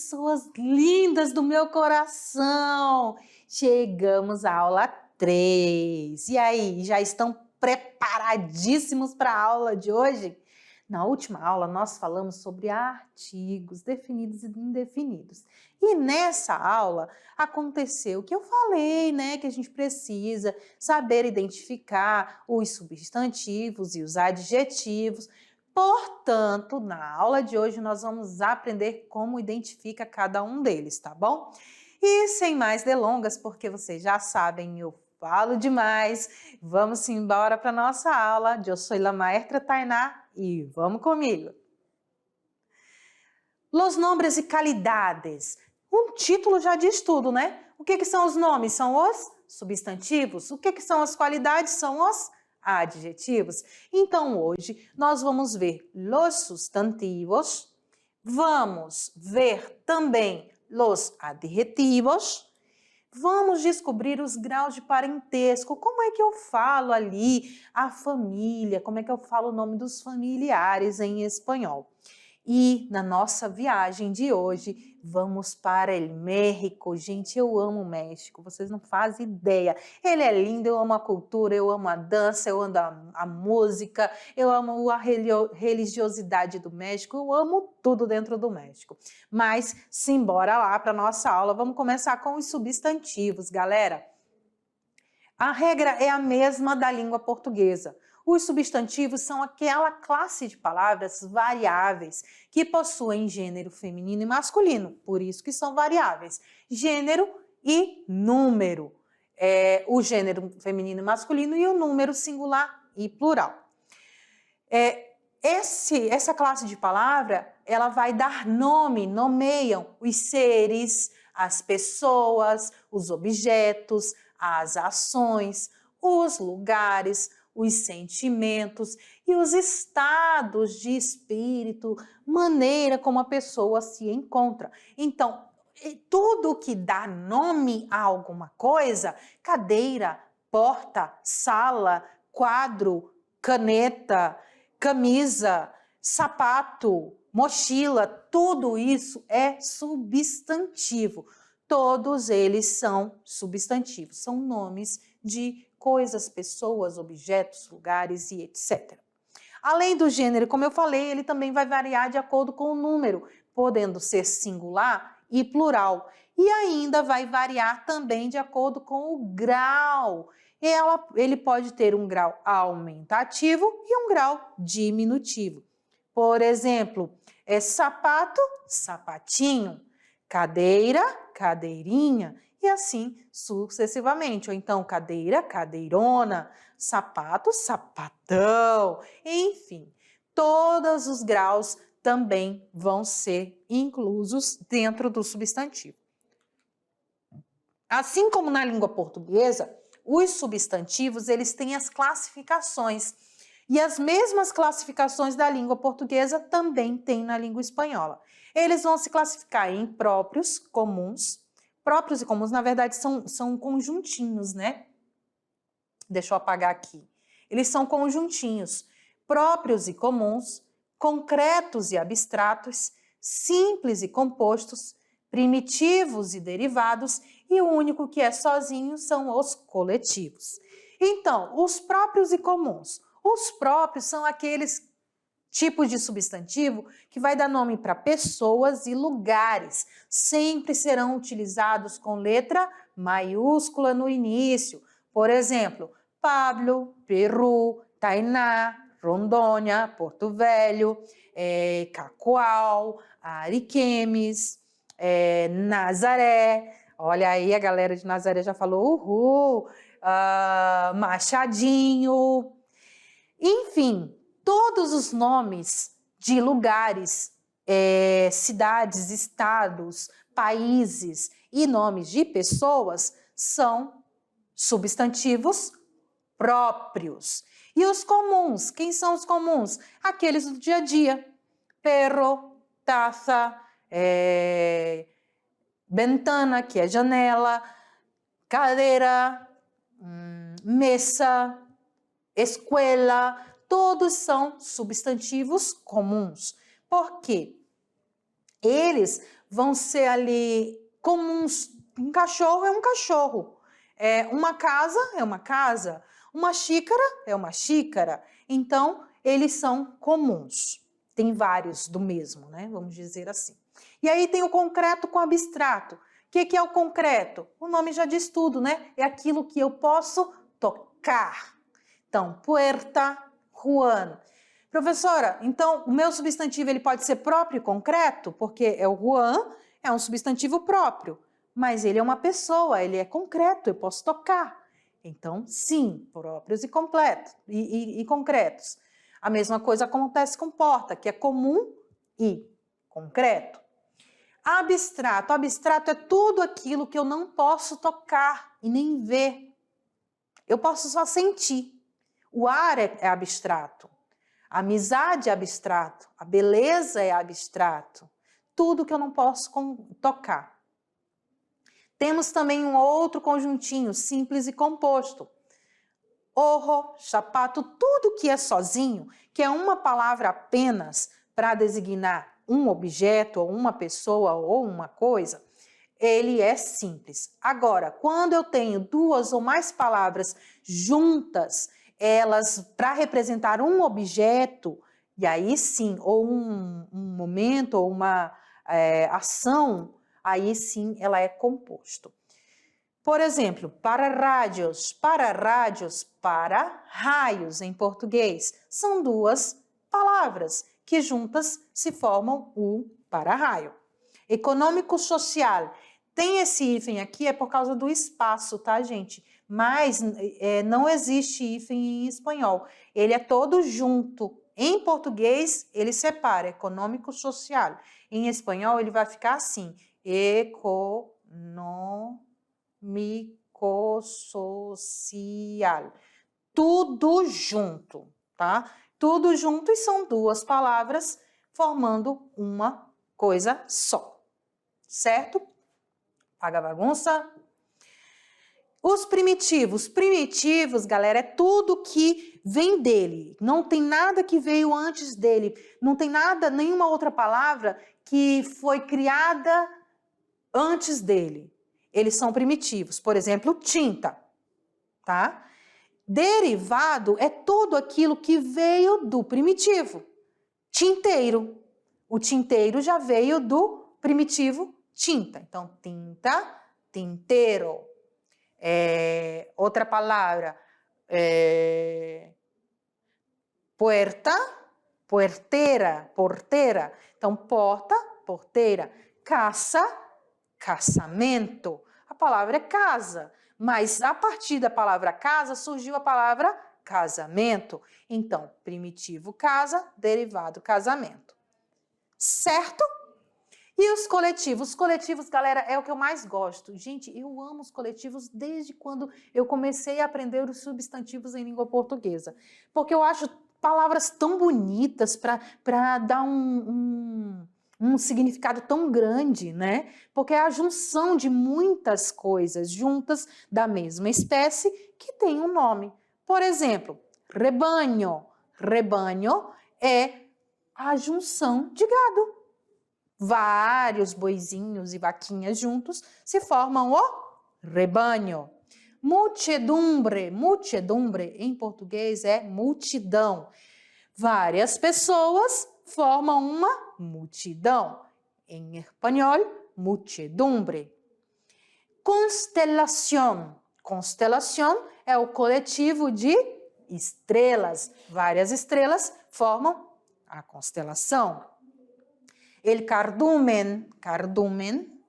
pessoas lindas do meu coração! Chegamos à aula 3. E aí, já estão preparadíssimos para a aula de hoje? Na última aula, nós falamos sobre artigos definidos e indefinidos. E nessa aula, aconteceu o que eu falei, né? Que a gente precisa saber identificar os substantivos e os adjetivos. Portanto, na aula de hoje, nós vamos aprender como identifica cada um deles, tá bom? E sem mais delongas, porque vocês já sabem, eu falo demais, vamos embora para a nossa aula. Eu sou a maestra Tainá e vamos comigo. Los nombres e qualidades. Um título já diz tudo, né? O que são os nomes? São os substantivos. O que são as qualidades? São os adjetivos. Então, hoje, nós vamos ver los sustantivos, vamos ver também los adjetivos, vamos descobrir os graus de parentesco, como é que eu falo ali a família, como é que eu falo o nome dos familiares em espanhol. E na nossa viagem de hoje, vamos para o México. Gente, eu amo o México, vocês não fazem ideia. Ele é lindo, eu amo a cultura, eu amo a dança, eu amo a música, eu amo a religiosidade do México, eu amo tudo dentro do México. Mas, simbora lá para a nossa aula, vamos começar com os substantivos, galera. A regra é a mesma da língua portuguesa. Os substantivos são aquela classe de palavras variáveis que possuem gênero feminino e masculino, por isso que são variáveis. Gênero e número. O gênero feminino e masculino e o número singular e plural. Essa classe de palavra, ela vai dar nome, nomeiam os seres, as pessoas, os objetos, as ações, os lugares, os sentimentos e os estados de espírito, maneira como a pessoa se encontra. Então, tudo que dá nome a alguma coisa, cadeira, porta, sala, quadro, caneta, camisa, sapato, mochila, tudo isso é substantivo. Todos eles são substantivos, são nomes de coisas, pessoas, objetos, lugares e etc. Além do gênero, como eu falei, ele também vai variar de acordo com o número, podendo ser singular e plural. E ainda vai variar também de acordo com o grau. Ele pode ter um grau aumentativo e um grau diminutivo. Por exemplo, sapato, sapatinho, cadeira, cadeirinha, e assim sucessivamente. Ou então, cadeira, cadeirona, sapato, sapatão, enfim. Todos os graus também vão ser inclusos dentro do substantivo. Assim como na língua portuguesa, os substantivos, eles têm as classificações. E as mesmas classificações da língua portuguesa também tem na língua espanhola. Eles vão se classificar em próprios, comuns. Próprios e comuns, na verdade, são conjuntinhos, né? Deixa eu apagar aqui. Eles são conjuntinhos. Próprios e comuns, concretos e abstratos, simples e compostos, primitivos e derivados, e o único que é sozinho são os coletivos. Então, os próprios e comuns. Os próprios são aqueles tipos de substantivo que vai dar nome para pessoas e lugares. Sempre serão utilizados com letra maiúscula no início. Por exemplo, Pablo, Peru, Tainá, Rondônia, Porto Velho, Cacoal, Ariquemes, Nazaré. Olha aí, a galera de Nazaré já falou uhul, Machadinho. Enfim, todos os nomes de lugares, cidades, estados, países e nomes de pessoas são substantivos próprios. E os comuns, quem são os comuns? Aqueles do dia a dia. Perro, taça, ventana, que é janela, cadeira, mesa, escola, todos são substantivos comuns. Por quê? Eles vão ser ali comuns. Um cachorro é um cachorro. Uma casa é uma casa. Uma xícara é uma xícara. Então, eles são comuns. Tem vários do mesmo, né? Vamos dizer assim. E aí tem o concreto com o abstrato. O que é o concreto? O nome já diz tudo, né? É aquilo que eu posso tocar. Então, puerta, Juan. Professora, então o meu substantivo ele pode ser próprio e concreto? Porque o Juan é um substantivo próprio, mas ele é uma pessoa, ele é concreto, eu posso tocar. Então, sim, próprios e completos e concretos. A mesma coisa acontece com porta, que é comum e concreto. Abstrato. Abstrato é tudo aquilo que eu não posso tocar e nem ver. Eu posso só sentir. O ar é abstrato. A amizade é abstrato. A beleza é abstrato. Tudo que eu não posso tocar. Temos também um outro conjuntinho, simples e composto. Orro, chapato, tudo que é sozinho, que é uma palavra apenas para designar um objeto, ou uma pessoa, ou uma coisa, ele é simples. Agora, quando eu tenho duas ou mais palavras juntas, elas para representar um objeto, e aí sim, ou um momento, ou uma ação, aí sim ela é composto. Por exemplo, para raios, para raios em português. São duas palavras que juntas se formam o para-raio. Econômico-social. Tem esse hífen aqui, é por causa do espaço, tá, gente? Mas não existe hífen em espanhol. Ele é todo junto. Em português, ele separa econômico-social. Em espanhol, ele vai ficar assim. Econômico-social. Tudo junto, tá? Tudo junto e são duas palavras formando uma coisa só. Certo? Paga a bagunça. Os primitivos. Primitivos, galera, é tudo que vem dele. Não tem nada que veio antes dele. Não tem nada, nenhuma outra palavra que foi criada antes dele. Eles são primitivos. Por exemplo, tinta, tá? Derivado é tudo aquilo que veio do primitivo. Tinteiro. O tinteiro já veio do primitivo tinta. Então, tinta, tinteiro. Outra palavra, puerta, puerteira, porteira. Então, porta, porteira. Casa, casamento. A palavra é casa, mas a partir da palavra casa surgiu a palavra casamento. Então, primitivo casa, derivado casamento. Certo? E os coletivos? Os coletivos, galera, é o que eu mais gosto. Gente, eu amo os coletivos desde quando eu comecei a aprender os substantivos em língua portuguesa. Porque eu acho palavras tão bonitas para dar um significado tão grande, né? Porque é a junção de muitas coisas juntas da mesma espécie que tem um nome. Por exemplo, rebanho. Rebanho é a junção de gado. Vários boizinhos e vaquinhas juntos se formam o rebanho. Muchedumbre, muchedumbre em português é multidão. Várias pessoas formam uma multidão. Em espanhol, muchedumbre. Constelación. Constelación é o coletivo de estrelas. Várias estrelas formam a constelação. El cardumen, cardumen.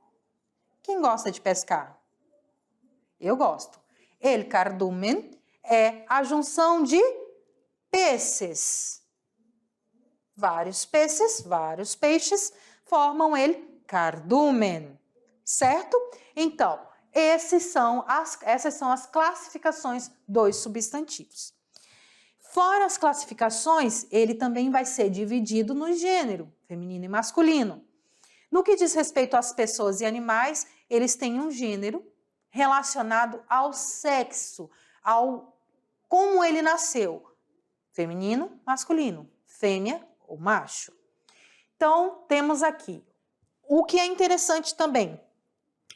Quem gosta de pescar? Eu gosto. El cardumen é a junção de peces. Vários peces, vários peixes formam el cardumen, certo? Então, essas são as classificações dos substantivos. Fora as classificações, ele também vai ser dividido no gênero, feminino e masculino. No que diz respeito às pessoas e animais, eles têm um gênero relacionado ao sexo, ao como ele nasceu, feminino, masculino, fêmea ou macho. Então, temos aqui O que é interessante também,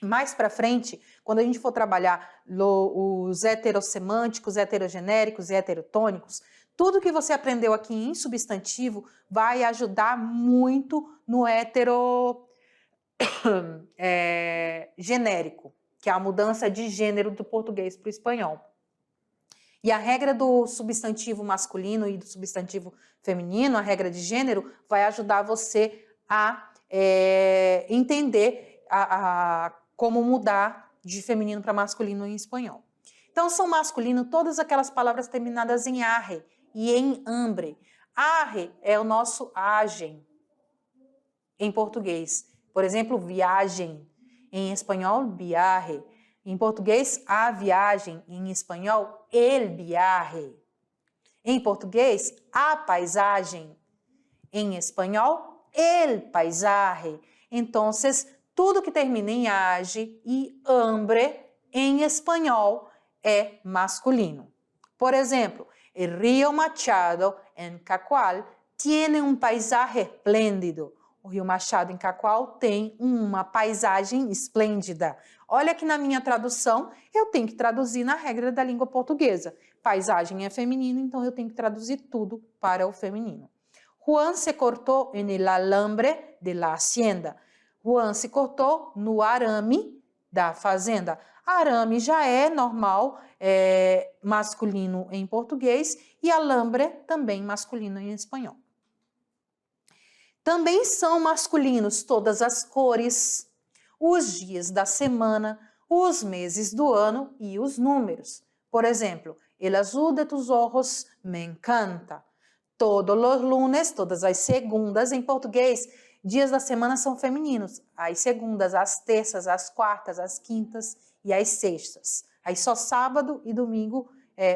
mais para frente, quando a gente for trabalhar os heterossemânticos, heterogenéricos e heterotônicos, tudo que você aprendeu aqui em substantivo vai ajudar muito no genérico, que é a mudança de gênero do português para o espanhol. E a regra do substantivo masculino e do substantivo feminino, a regra de gênero, vai ajudar você a entender como mudar de feminino para masculino em espanhol. Então, são masculino todas aquelas palavras terminadas em arre e em ambre. Arre é o nosso agem em português. Por exemplo, viagem. Em espanhol, viaje. Em português, a viagem. Em espanhol, el viaje. Em português, a paisagem. Em espanhol, el paisaje. Então, tudo que termina em age e ambre, em espanhol, é masculino. Por exemplo, el río Machado, en Cacoal, tiene un paisaje esplêndido. O Rio Machado, em Cacoal, tem uma paisagem esplêndida. Olha que na minha tradução, eu tenho que traduzir na regra da língua portuguesa. Paisagem é feminino, então eu tenho que traduzir tudo para o feminino. Juan se cortou en el alambre de la hacienda. Juan se cortou no arame da fazenda. Arame já é normal, masculino em português, e alambre também masculino em espanhol. Também são masculinos todas as cores, os dias da semana, os meses do ano e os números. Por exemplo, el azul de tus ojos me encanta. Todos os lunes, todas as segundas, em português, dias da semana são femininos. As segundas, as terças, as quartas, as quintas e as sextas. Aí só sábado e domingo,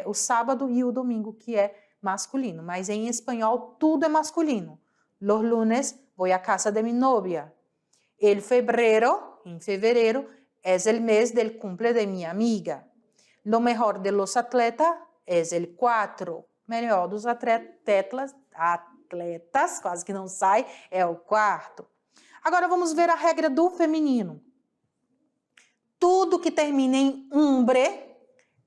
o sábado e o domingo que é masculino. Mas em espanhol tudo é masculino. Los lunes voy a casa de mi novia. El febrero, en febrero, es el mes del cumple de mi amiga. Lo mejor de los atletas es el 4. Melhor dos atletas, quase que não sai, é o 4. Agora vamos ver a regra do feminino. Tudo que termina em umbre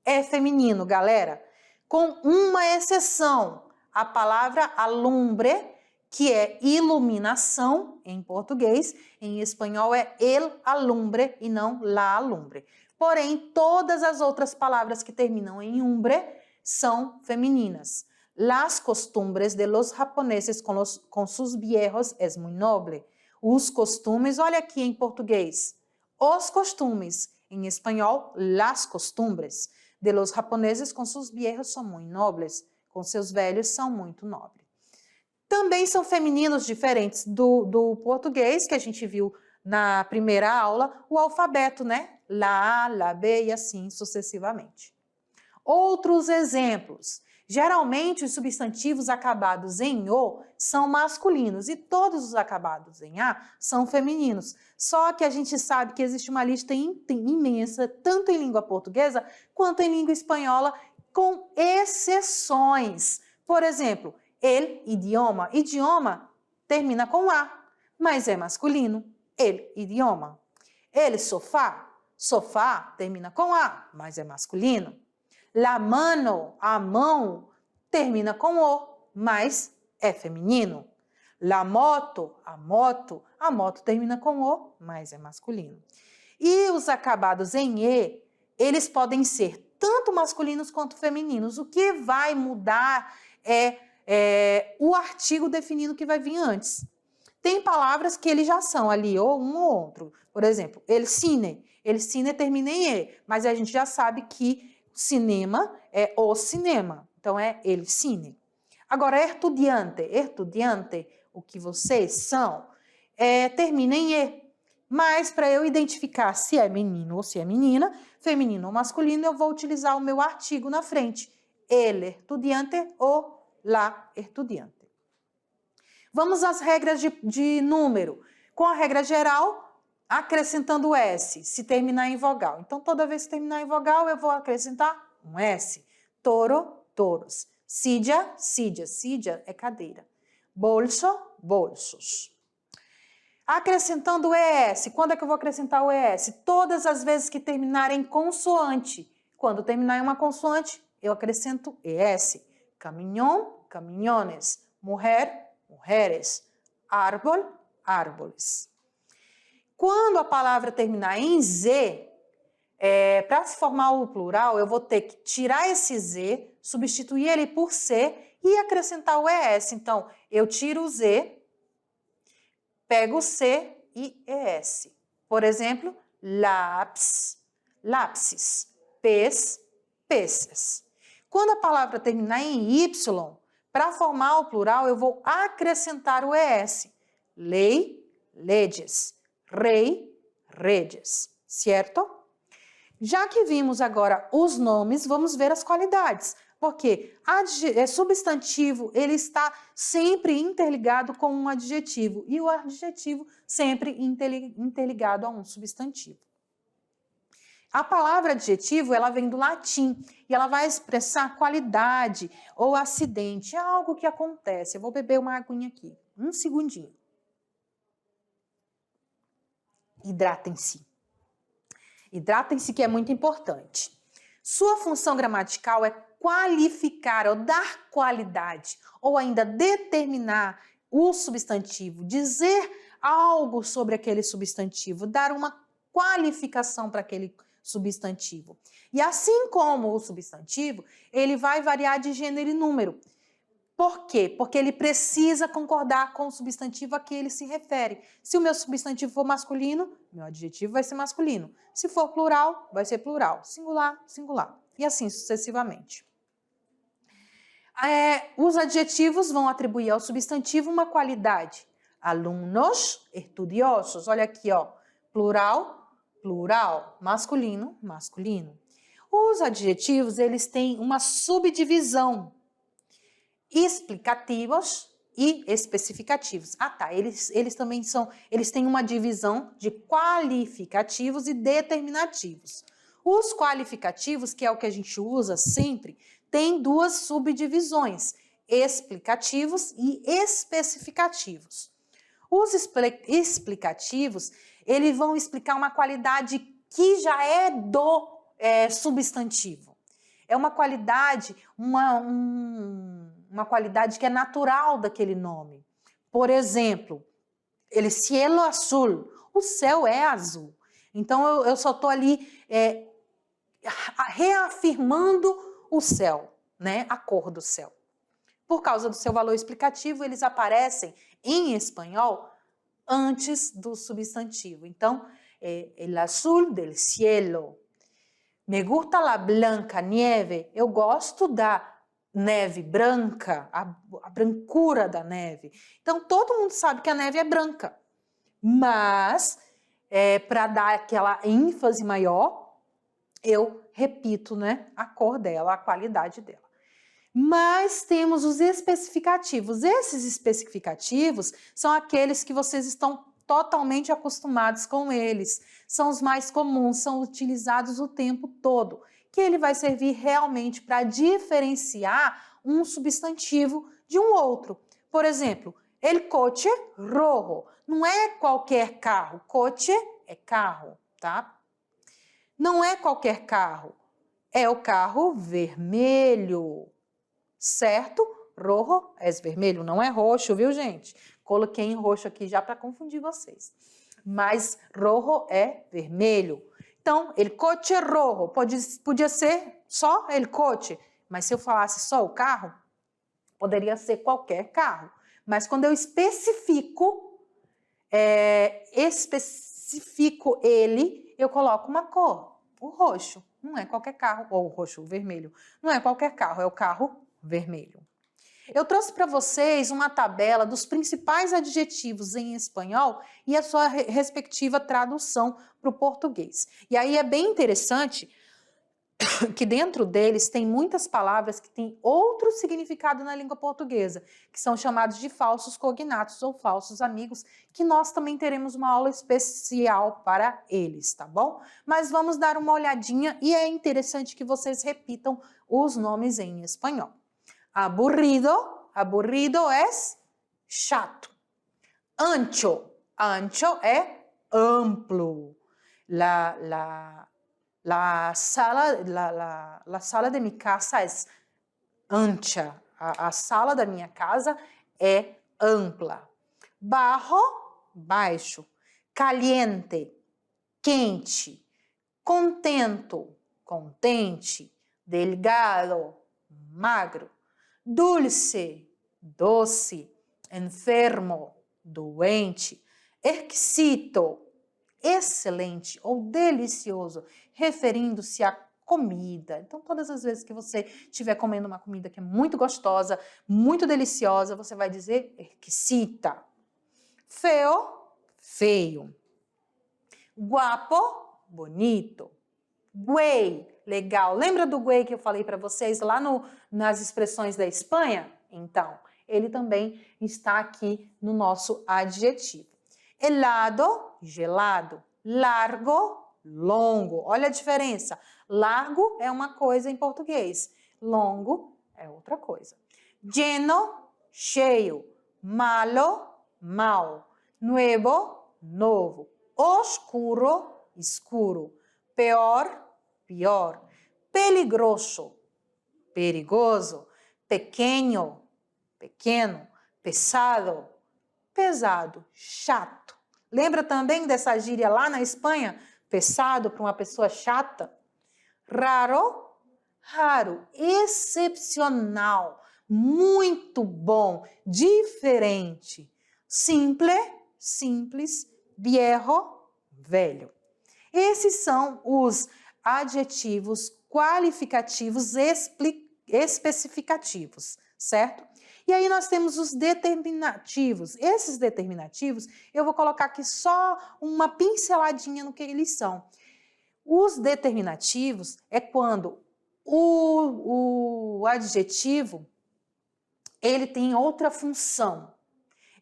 é feminino, galera. Com uma exceção, a palavra alumbre, que é iluminação em português, em espanhol é el alumbre e não la alumbre. Porém, todas as outras palavras que terminam em umbre são femininas. Las costumbres de los japoneses con sus viejos es muy noble. Os costumes, olha aqui em português, os costumes. Em espanhol, las costumbres de los japoneses con sus viejos são muito nobles. Com seus velhos são muito nobres. Também são femininos diferentes do português, que a gente viu na primeira aula, o alfabeto, né? La A, La B e assim sucessivamente. Outros exemplos. Geralmente, os substantivos acabados em O são masculinos e todos os acabados em A são femininos. Só que a gente sabe que existe uma lista imensa, tanto em língua portuguesa quanto em língua espanhola, com exceções. Por exemplo, el idioma. Idioma termina com A, mas é masculino. El idioma. El sofá. Sofá termina com A, mas é masculino. La mano, a mão, termina com O, mas é feminino. La moto, a moto termina com O, mas é masculino. E os acabados em E, eles podem ser tanto masculinos quanto femininos. O que vai mudar é o artigo definido que vai vir antes. Tem palavras que eles já são ali, ou um ou outro. Por exemplo, el cine. El cine termina em E, mas a gente já sabe que cinema é o cinema. Então, é el cine. Agora, estudiante. Estudiante, o que vocês são, termina em E. Mas, para eu identificar se é menino ou se é menina, feminino ou masculino, eu vou utilizar o meu artigo na frente. El estudiante ou la estudiante. Vamos às regras de número. Com a regra geral, acrescentando S, se terminar em vogal. Então, toda vez que terminar em vogal, eu vou acrescentar um S. Toro, toros. Silla, silla. Silla é cadeira. Bolso, bolsos. Acrescentando o ES. Quando é que eu vou acrescentar o ES? Todas as vezes que terminar em consoante. Quando terminar em uma consoante, eu acrescento ES. Caminhão, caminhones. Mulher, mujeres. Árbol, árboles. Quando a palavra terminar em Z, para se formar o plural, eu vou ter que tirar esse Z, substituir ele por C e acrescentar o ES. Então, eu tiro o Z, pego o C e ES. Por exemplo, lápis, lápis, pez, peces. Quando a palavra terminar em Y, para formar o plural, eu vou acrescentar o ES. Lei, leges. Rei, redes. Certo? Já que vimos agora os nomes, vamos ver as qualidades. Porque substantivo, ele está sempre interligado com um adjetivo e o adjetivo sempre interligado a um substantivo. A palavra adjetivo, ela vem do latim e ela vai expressar qualidade ou acidente, é algo que acontece. Eu vou beber uma aguinha aqui, um segundinho. Hidratem-se. Hidratem-se, que é muito importante. Sua função gramatical é qualificar ou dar qualidade, ou ainda determinar o substantivo, dizer algo sobre aquele substantivo, dar uma qualificação para aquele substantivo. E assim como o substantivo, ele vai variar de gênero e número. Por quê? Porque ele precisa concordar com o substantivo a que ele se refere. Se o meu substantivo for masculino, meu adjetivo vai ser masculino. Se for plural, vai ser plural. Singular, singular. E assim sucessivamente. Os adjetivos vão atribuir ao substantivo uma qualidade. Alunos, estudiosos. Olha aqui, ó. Plural, plural. Masculino, masculino. Os adjetivos, eles têm uma subdivisão. Explicativos e especificativos. Eles também eles têm uma divisão de qualificativos e determinativos. Os qualificativos, que é o que a gente usa sempre, tem duas subdivisões, explicativos e especificativos. Os explicativos, eles vão explicar uma qualidade que já é do substantivo. É uma qualidade, uma qualidade que é natural daquele nome. Por exemplo, el cielo azul, o céu é azul. Então, eu só estou ali reafirmando o céu, né? A cor do céu. Por causa do seu valor explicativo, eles aparecem em espanhol antes do substantivo. Então, el azul del cielo. Me gusta la blanca nieve. Eu gosto da neve branca, a brancura da neve. Então, todo mundo sabe que a neve é branca. Mas, para dar aquela ênfase maior, eu repito, né, a cor dela, a qualidade dela. Mas temos os especificativos. Esses especificativos são aqueles que vocês estão totalmente acostumados com eles. São os mais comuns, são utilizados o tempo todo, que ele vai servir realmente para diferenciar um substantivo de um outro. Por exemplo, el coche rojo. Não é qualquer carro. Coche é carro, tá? Não é qualquer carro. É o carro vermelho, certo? Rojo é vermelho, não é roxo, viu, gente? Coloquei em roxo aqui já para confundir vocês. Mas rojo é vermelho. Então, el coche rojo podia ser só el coche, mas se eu falasse só o carro, poderia ser qualquer carro. Mas quando eu especifico ele, eu coloco uma cor, o roxo. Não é qualquer carro, ou o roxo, o vermelho. Não é qualquer carro, é o carro vermelho. Eu trouxe para vocês uma tabela dos principais adjetivos em espanhol e a sua respectiva tradução para o português. E aí é bem interessante que dentro deles tem muitas palavras que têm outro significado na língua portuguesa, que são chamados de falsos cognatos ou falsos amigos, que nós também teremos uma aula especial para eles, tá bom? Mas vamos dar uma olhadinha e é interessante que vocês repitam os nomes em espanhol. Aburrido, aburrido é chato. Ancho, Ancho é amplo. La sala de minha casa é ancha. A sala da minha casa é ampla. Bajo, baixo. Caliente, quente. Contento, contente. Delgado, magro. Dulce, doce. Enfermo, doente. Exquisito, excelente ou delicioso, referindo-se à comida. Então, todas as vezes que você estiver comendo uma comida que é muito gostosa, muito deliciosa, você vai dizer exquisita. Feo, feio. Guapo, bonito. Güey, legal. Lembra do güey que eu falei para vocês lá nas expressões da Espanha? Então, ele também está aqui no nosso adjetivo. Helado, gelado. Largo, longo. Olha a diferença. Largo é uma coisa em português. Longo é outra coisa. Lleno, cheio. Malo, mal. Nuevo, novo. Oscuro, escuro. Peor, pior. Peligroso, perigoso. Pequeño, pequeno. Pesado, pesado. Chato. Lembra também dessa gíria lá na Espanha? Pesado para uma pessoa chata. Raro, raro. Excepcional. Muito bom. Diferente. Simple, simples. Viejo, velho. Esses são os adjetivos qualificativos especificativos, certo? E aí nós temos os determinativos. Esses determinativos, eu vou colocar aqui só uma pinceladinha no que eles são. Os determinativos é quando o adjetivo, ele tem outra função.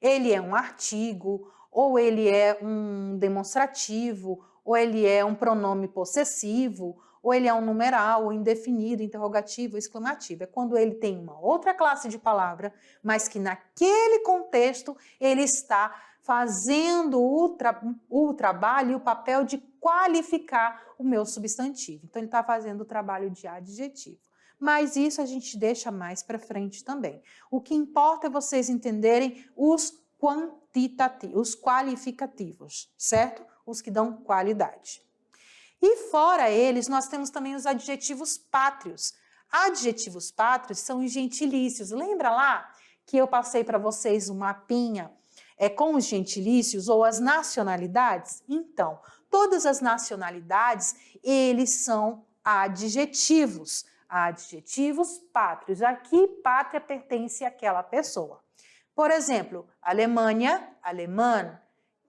Ele é um artigo, ou ele é um demonstrativo, ou ele é um pronome possessivo, ou ele é um numeral, ou indefinido, interrogativo, exclamativo. É quando ele tem uma outra classe de palavra, mas que naquele contexto ele está fazendo o trabalho e o papel de qualificar o meu substantivo. Então, ele está fazendo o trabalho de adjetivo. Mas isso a gente deixa mais para frente também. O que importa é vocês entenderem os qualificativos, certo? Os que dão qualidade. E fora eles, nós temos também os adjetivos pátrios. Adjetivos pátrios são os gentilícios. Lembra lá que eu passei para vocês um mapinha com os gentilícios ou as nacionalidades? Então, todas as nacionalidades, eles são adjetivos. Adjetivos pátrios. Aqui, pátria pertence àquela pessoa. Por exemplo, Alemanha, alemão.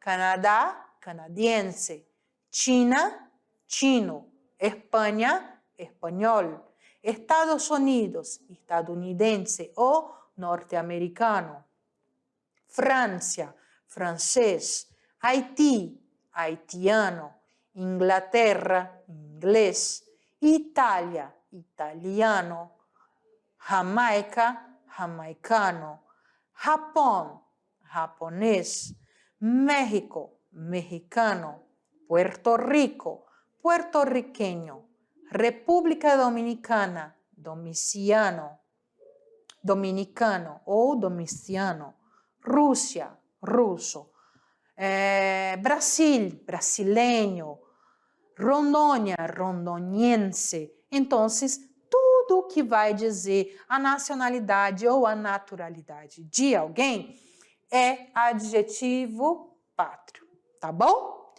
Canadá, canadiense. China, chino. Espanha, espanhol. Estados Unidos, estadunidense ou norte-americano. França, francês. Haití, haitiano. Inglaterra, inglês. Itália, italiano. Jamaica, jamaicano. Japão, japonês. México, mexicano. Puerto Rico, puertorriqueño. República Dominicana, dominicano ou domiciano. Rússia, russo. Brasil, brasileño. Rondônia, rondoniense. Então, tudo que vai dizer a nacionalidade ou a naturalidade de alguém é adjetivo pátrio, tá bom?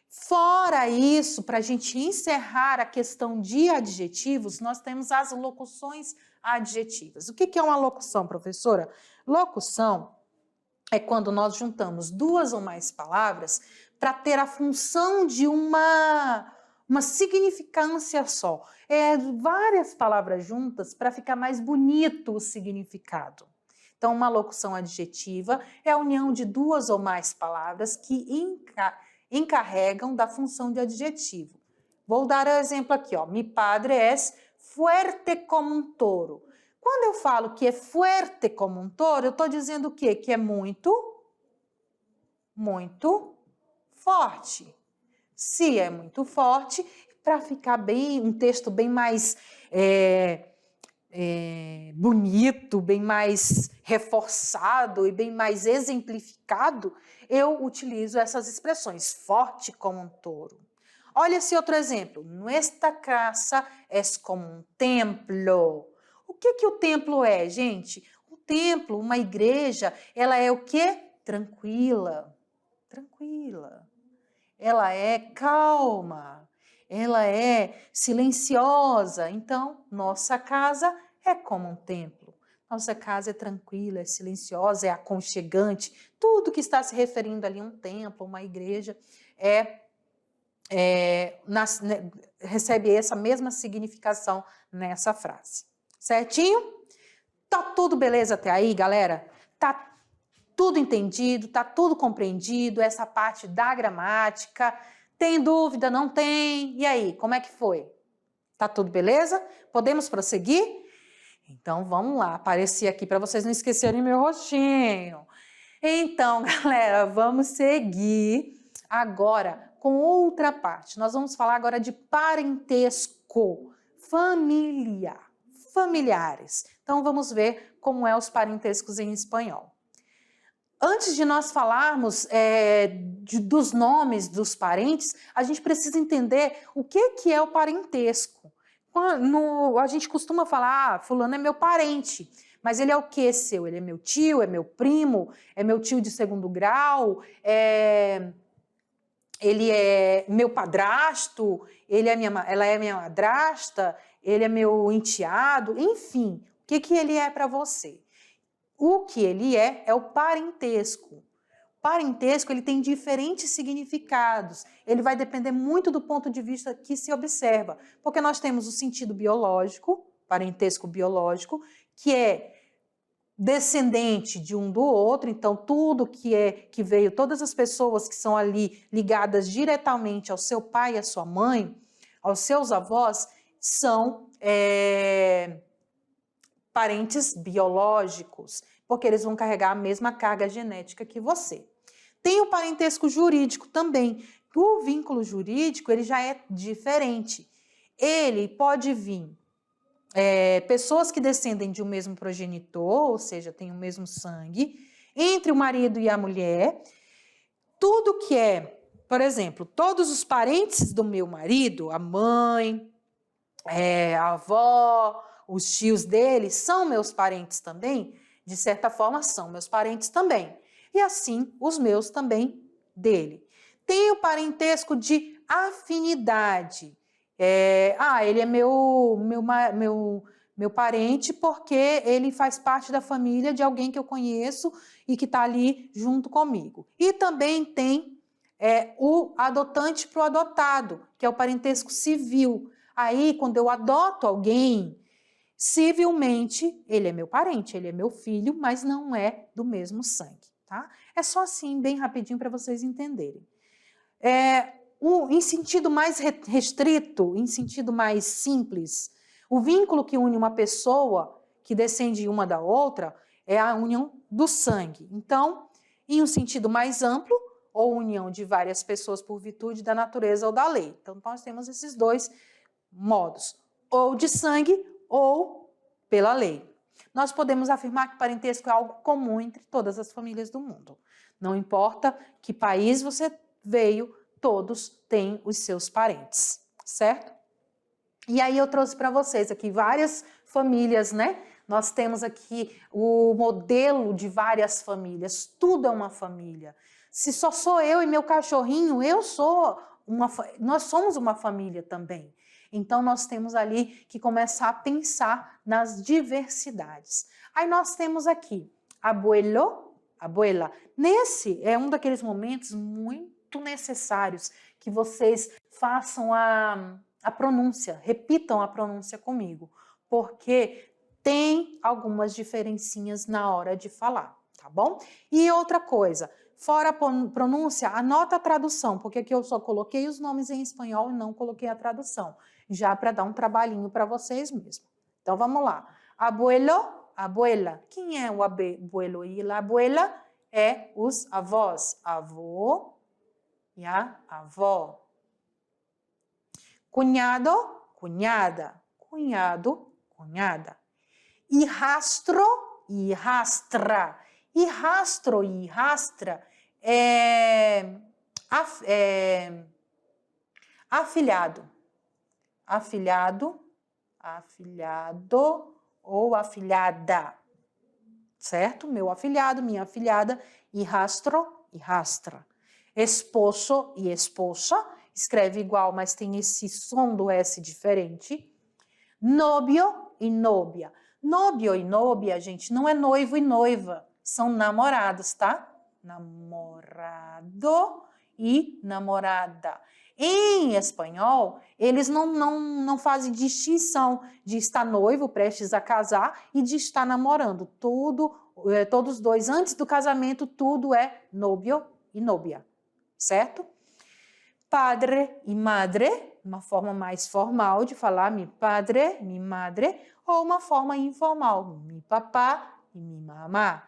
Fora isso, para a gente encerrar a questão de adjetivos, nós temos as locuções adjetivas. O que é uma locução, professora? Locução é quando nós juntamos duas ou mais palavras para ter a função de uma significância só. Várias palavras juntas para ficar mais bonito o significado. Então, uma locução adjetiva é a união de duas ou mais palavras que encarregam da função de adjetivo. Vou dar um exemplo aqui, ó. Mi padre es fuerte como un toro. Quando eu falo que é fuerte como um touro, eu estou dizendo o quê? Que é muito muito forte. Se é muito forte, para ficar bem, um texto bem mais bonito, bem mais reforçado e bem mais exemplificado, eu utilizo essas expressões, forte como um touro. Olha esse outro exemplo. Nuestra casa es como un templo. O que o templo é, gente? Um templo, uma igreja, ela é o quê? Tranquila. Tranquila. Ela é calma. Ela é silenciosa. Então, nossa casa é como um templo. Nossa casa é tranquila, é silenciosa, é aconchegante. Tudo que está se referindo ali a um templo, uma igreja, recebe essa mesma significação nessa frase. Certinho? Tá tudo beleza até aí, galera? Tá tudo entendido? Tá tudo compreendido? Essa parte da gramática? Tem dúvida? Não tem? E aí, como é que foi? Tá tudo beleza? Podemos prosseguir? Então, vamos lá. Apareci aqui para vocês não esquecerem meu rostinho. Então, galera, vamos seguir agora com outra parte. Nós vamos falar agora de parentesco familiar, familiares. Então, vamos ver como é os parentescos em espanhol. Antes de nós falarmos dos nomes dos parentes, a gente precisa entender o que é o parentesco. A gente costuma falar, fulano é meu parente, mas ele é o que seu? Ele é meu tio, é meu primo, é meu tio de segundo grau, ele é meu padrasto, ela é minha madrasta, ele é meu enteado, enfim, o que ele é para você? O que ele é o parentesco. Parentesco, ele tem diferentes significados. Ele vai depender muito do ponto de vista que se observa. Porque nós temos o sentido biológico, parentesco biológico, que é descendente de um do outro. Então, tudo que veio, todas as pessoas que são ali ligadas diretamente ao seu pai e à sua mãe, aos seus avós, são parentes biológicos, porque eles vão carregar a mesma carga genética que você. Tem o parentesco jurídico também. O vínculo jurídico, ele já é diferente. Ele pode vir pessoas que descendem de um mesmo progenitor, ou seja, têm o mesmo sangue, entre o marido e a mulher. Tudo que por exemplo, todos os parentes do meu marido, a mãe, a avó, os tios dele, são meus parentes também? De certa forma, são meus parentes também. E assim, os meus também dele. Tem o parentesco de afinidade. Ele é meu parente porque ele faz parte da família de alguém que eu conheço e que está ali junto comigo. E também tem o adotante para o adotado, que é o parentesco civil. Aí, quando eu adoto alguém, civilmente, ele é meu parente, ele é meu filho, mas não é do mesmo sangue, tá? É só assim, bem rapidinho, para vocês entenderem. Em sentido mais restrito, em sentido mais simples, o vínculo que une uma pessoa que descende uma da outra é a união do sangue. Então, em um sentido mais amplo, ou união de várias pessoas por virtude da natureza ou da lei. Então, nós temos esses dois modos, ou de sangue ou pela lei. Nós podemos afirmar que parentesco é algo comum entre todas as famílias do mundo. Não importa que país você veio, todos têm os seus parentes, certo? E aí eu trouxe para vocês aqui várias famílias, né? Nós temos aqui o modelo de várias famílias, tudo é uma família. Se só sou eu e meu cachorrinho, nós somos uma família também. Então, nós temos ali que começar a pensar nas diversidades. Aí nós temos aqui abuelo, abuela. Nesse é um daqueles momentos muito necessários que vocês façam a pronúncia, repitam a pronúncia comigo, porque tem algumas diferencinhas na hora de falar, tá bom? E outra coisa, fora a pronúncia, anota a tradução, porque aqui eu só coloquei os nomes em espanhol e não coloquei a tradução, já para dar um trabalhinho para vocês mesmos. Então, vamos lá. Abuelo, abuela. Quem é o abuelo? E a abuela é os avós, avô e a avó. Cunhado, cunhada, cunhado, cunhada. Hijastro, hijastra. Hijastro e hijastra é afilhado. Afilhado, afilhado ou afilhada. Certo? Meu afilhado, minha afilhada. Hijastro, hijastra. Esposo e esposa. Escreve igual, mas tem esse som do S diferente. Novio e nóbia. Novio e nóbia, gente, não é noivo e noiva. São namorados, tá? Namorado e namorada. Em espanhol, eles não fazem distinção de estar noivo, prestes a casar, e de estar namorando. Todos dois, antes do casamento, tudo é novio e nóbia, certo? Padre e madre, uma forma mais formal de falar mi padre, mi madre, ou uma forma informal, mi papá e mi mamá.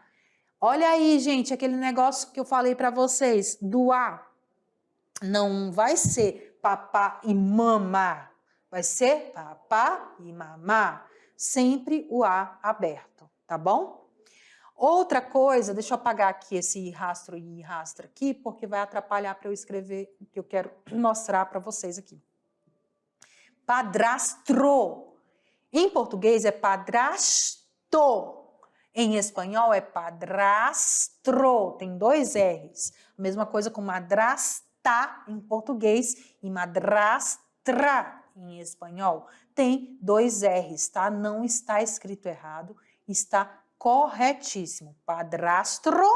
Olha aí, gente, aquele negócio que eu falei para vocês, do A. Não vai ser papá e mamá, vai ser papá e mamá. Sempre o A aberto, tá bom? Outra coisa, deixa eu apagar aqui esse rastro e rastra aqui, porque vai atrapalhar para eu escrever o que eu quero mostrar para vocês aqui. Padrastro. Em português é padrasto. Em espanhol é padrastro. Tem 2 R's. A mesma coisa com madrasta em português e madrastra em espanhol. Tem 2 R's, tá? Não está escrito errado, está corretíssimo. Padrastro,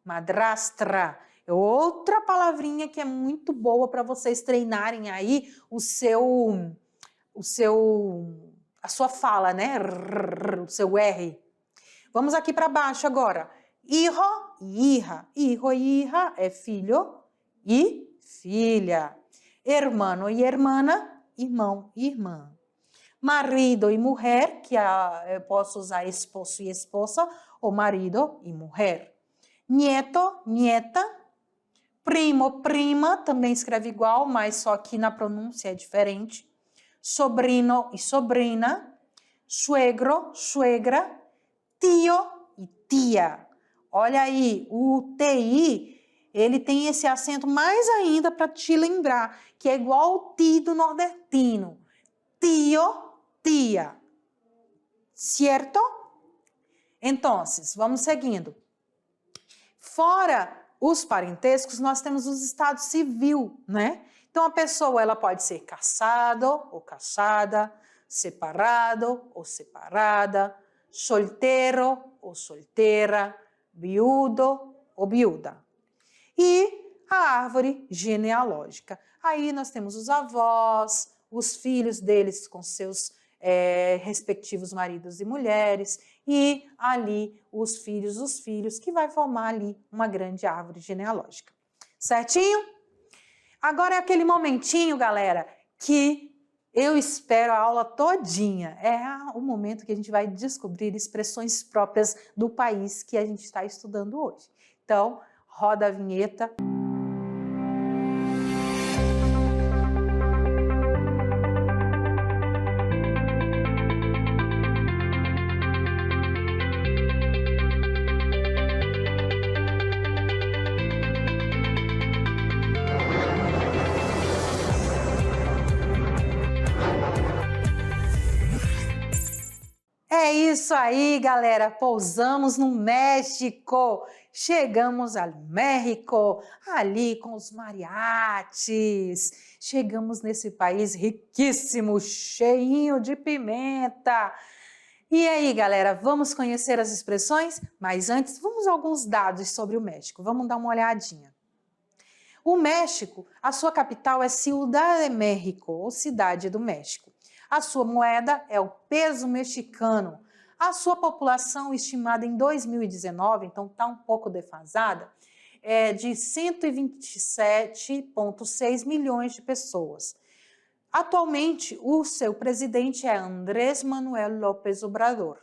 madrastra. É outra palavrinha que é muito boa para vocês treinarem aí a sua fala, né? O seu R. Vamos aqui para baixo agora. Hijo e hija. Hijo e hija é filho e filha. Hermano e hermana, irmão e irmã. Marido e mulher, que eu posso usar esposo e esposa, ou marido e mulher. Nieto, nieta. Primo, prima, também escreve igual, mas só que na pronúncia é diferente. Sobrino e sobrina. Suegro, suegra. Tio e tia. Olha aí, o TI, ele tem esse acento mais ainda para te lembrar, que é igual ao ti do nordestino. Tio, tia. Certo? Então, vamos seguindo. Fora os parentescos, nós temos os estados civil, né? Então, a pessoa ela pode ser casado ou casada, separado ou separada, solteiro ou solteira, viudo ou viúva. E a árvore genealógica. Aí nós temos os avós, os filhos deles com seus respectivos maridos e mulheres, e ali os filhos, que vai formar ali uma grande árvore genealógica. Certinho? Agora é aquele momentinho, galera, que eu espero a aula todinha. É o momento que a gente vai descobrir expressões próprias do país que a gente está estudando hoje. Então, roda a vinheta. É isso aí, galera. Pousamos no México. Chegamos ao México, ali com os mariachis. Chegamos nesse país riquíssimo, cheinho de pimenta. E aí, galera, vamos conhecer as expressões? Mas antes, vamos a alguns dados sobre o México. Vamos dar uma olhadinha. O México, a sua capital é Ciudad de México, ou Cidade do México. A sua moeda é o peso mexicano. A sua população, estimada em 2019, então está um pouco defasada, é de 127,6 milhões de pessoas. Atualmente, o seu presidente é Andrés Manuel López Obrador.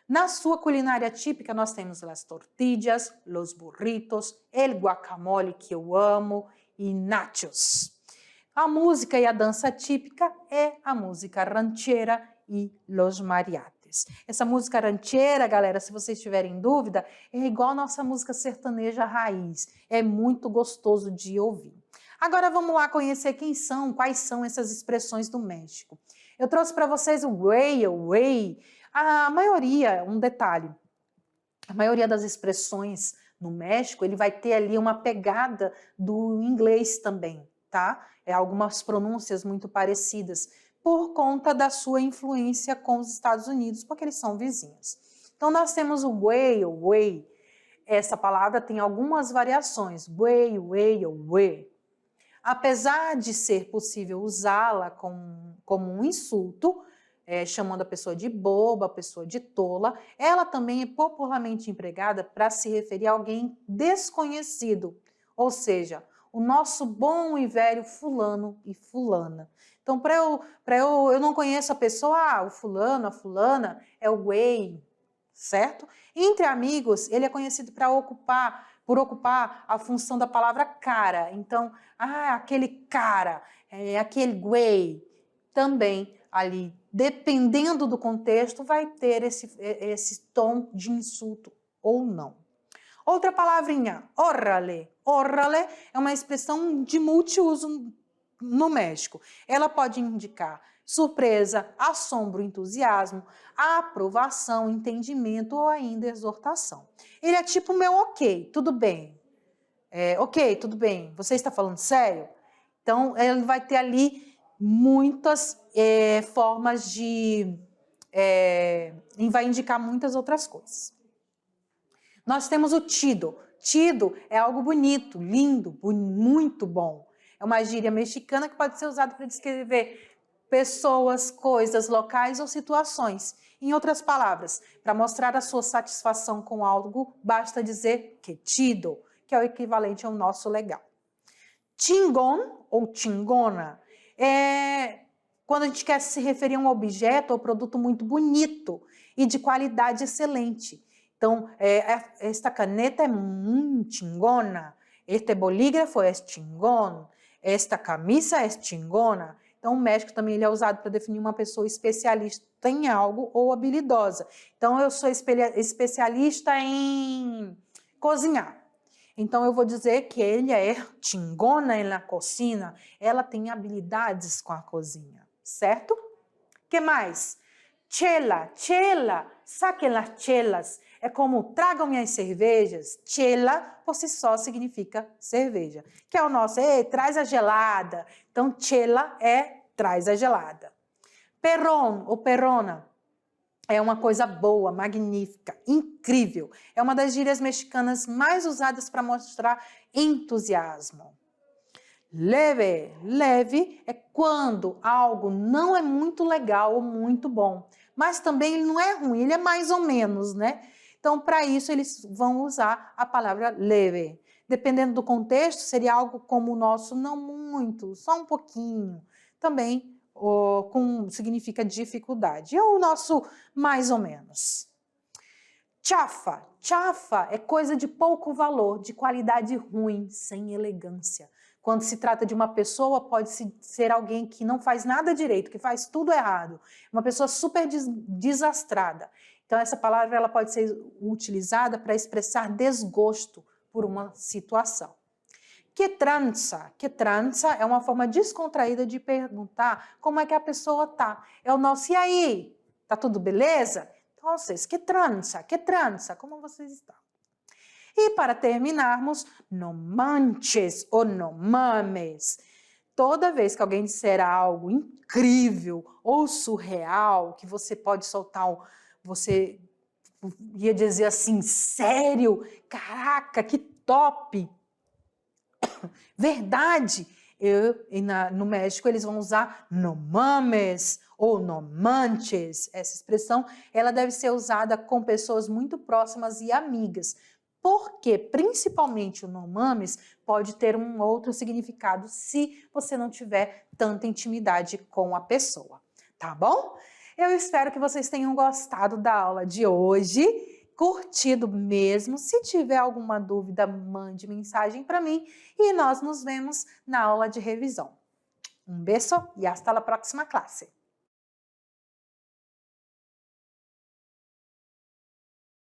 Na sua culinária típica, nós temos as tortillas, los burritos, el guacamole, que eu amo, e nachos. A música e a dança típica é a música ranchera e los mariachis. Essa música ranchera, galera, se vocês tiverem dúvida, é igual a nossa música sertaneja raiz. É muito gostoso de ouvir. Agora vamos lá conhecer quais são essas expressões do México. Eu trouxe para vocês o way. A maioria, um detalhe, a maioria das expressões no México, ele vai ter ali uma pegada do inglês também, tá? Algumas pronúncias muito parecidas, por conta da sua influência com os Estados Unidos, porque eles são vizinhos. Então, nós temos o way. Essa palavra tem algumas variações, way. Apesar de ser possível usá-la como um insulto, chamando a pessoa de boba, a pessoa de tola, ela também é popularmente empregada para se referir a alguém desconhecido, ou seja, o nosso bom e velho fulano e fulana. Então, eu não conheço a pessoa, o fulano, a fulana, é o way, certo? Entre amigos, ele é conhecido por ocupar a função da palavra cara. Então, aquele cara, aquele way, também ali, dependendo do contexto, vai ter esse tom de insulto ou não. Outra palavrinha, órale. Órale é uma expressão de multiuso no México. Ela pode indicar surpresa, assombro, entusiasmo, aprovação, entendimento ou ainda exortação. Ele é tipo meu ok, tudo bem. Ok, tudo bem. Você está falando sério? Então, ele vai ter ali muitas formas de... e vai indicar muitas outras coisas. Nós temos o chido. Chido é algo bonito, lindo, muito bom. É uma gíria mexicana que pode ser usada para descrever pessoas, coisas, locais ou situações. Em outras palavras, para mostrar a sua satisfação com algo, basta dizer que chido, que é o equivalente ao nosso legal. Chingón ou chingona é quando a gente quer se referir a um objeto ou produto muito bonito e de qualidade excelente. Então, esta caneta é muito chingona, este bolígrafo é chingón, esta camisa é chingona. Então, o México também ele é usado para definir uma pessoa especialista em algo ou habilidosa. Então, eu sou especialista em cozinhar. Então, eu vou dizer que ele é chingona na cocina, ela tem habilidades com a cozinha, certo? Que mais? Chela, saquen las chelas. É como tragam-me as cervejas. Chela, por si só, significa cerveja. Que é o nosso, traz a gelada. Então, chela é traz a gelada. Perrón ou perrona é uma coisa boa, magnífica, incrível. É uma das gírias mexicanas mais usadas para mostrar entusiasmo. Leve é quando algo não é muito legal ou muito bom, mas também ele não é ruim, ele é mais ou menos, né? Então, para isso, eles vão usar a palavra leve. Dependendo do contexto, seria algo como o nosso não muito, só um pouquinho. Também significa dificuldade. E o nosso mais ou menos. Chafa é coisa de pouco valor, de qualidade ruim, sem elegância. Quando se trata de uma pessoa, pode ser alguém que não faz nada direito, que faz tudo errado. Uma pessoa super desastrada. Então, essa palavra ela pode ser utilizada para expressar desgosto por uma situação. Que trança é uma forma descontraída de perguntar como é que a pessoa tá. É o nosso, e aí? Tá tudo beleza? Então, vocês, que trança, como vocês estão? E para terminarmos, no manches ou no mames. Toda vez que alguém disser algo incrível ou surreal, que você pode soltar você ia dizer assim, sério? Caraca, que top! Verdade! No México eles vão usar no mames ou no manches. Essa expressão ela deve ser usada com pessoas muito próximas e amigas, porque principalmente o no mames pode ter um outro significado se você não tiver tanta intimidade com a pessoa, tá bom? Eu espero que vocês tenham gostado da aula de hoje, curtido mesmo. Se tiver alguma dúvida, mande mensagem para mim e nós nos vemos na aula de revisão. Um beijo e hasta a próxima classe.